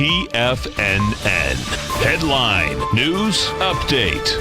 TFNN. Headline News Update.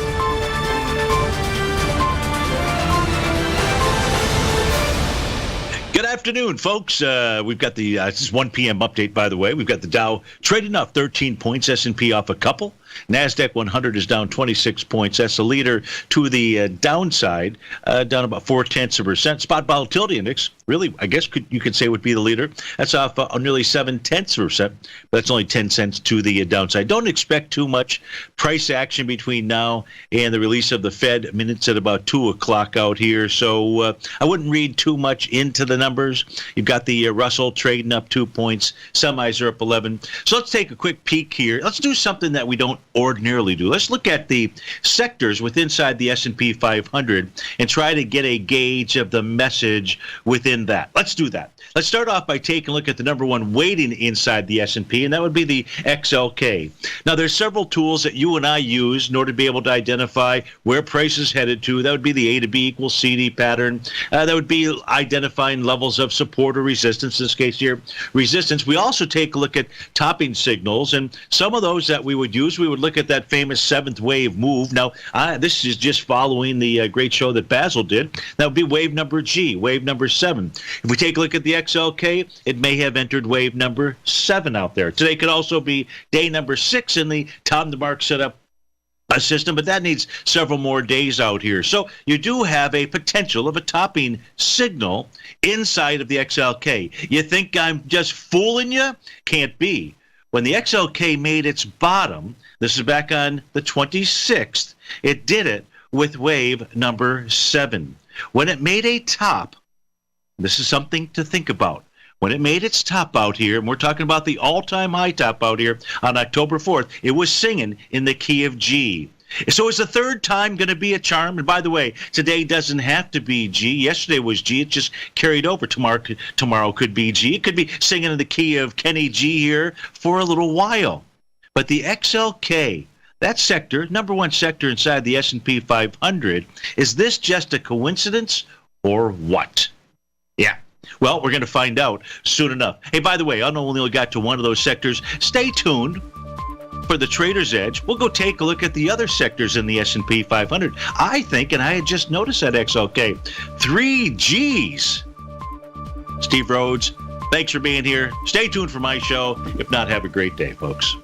Good afternoon, folks. We've got the this is 1 p.m. update, by the way. We've got the Dow trading up 13 points, S&P off a couple. NASDAQ 100 is down 26 points. That's the leader to the downside, down about 0.4%. Spot volatility index, really, I guess you could say would be the leader. That's off nearly 0.7%, but that's only 10 cents to the downside. Don't expect too much price action between now and the release of the Fed minutes at about 2 o'clock out here. So I wouldn't read too much into the numbers. You've got the Russell trading up 2 points. Semis are up 11. So let's take a quick peek here. Let's do something that we don't ordinarily do. Let's look at the sectors within inside the S&P 500 and try to get a gauge of the message within that. Let's do that. Let's start off by taking a look at the number one weighting inside the S&P, and that would be the XLK. Now, there's several tools that you and I use in order to be able to identify where price is headed to. That would be the A to B equals CD pattern. That would be identifying levels of support or resistance, in this case here, resistance. We also take a look at topping signals, and some of those that we would use, we would look at that famous seventh wave move. Now, this is just following the great show that Basil did. That would be wave number G, wave number 7. If we take a look at the XLK, it may have entered wave number 7 out there. Today could also be day number 6 in the Tom DeMark setup system, but that needs several more days out here. So you do have a potential of a topping signal inside of the XLK. You think I'm just fooling you? Can't be. When the XLK made its bottom, this is back on the 26th, it did it with wave number 7. When it made a top, this is something to think about. When it made its top out here, and we're talking about the all-time high top out here on October 4th, it was singing in the key of G. So is the third time going to be a charm? And by the way, today doesn't have to be G. Yesterday was G. It just carried over. Tomorrow could be G. It could be singing in the key of Kenny G here for a little while. But the XLK, that sector, number one sector inside the S&P 500, is this just a coincidence or what? Yeah. Well, we're going to find out soon enough. Hey, by the way, I know we only got to one of those sectors. Stay tuned for the Trader's Edge. We'll go take a look at the other sectors in the S&P 500. I think, and I had just noticed that XLK, 3 Gs. Steve Rhodes, thanks for being here. Stay tuned for my show. If not, have a great day, folks.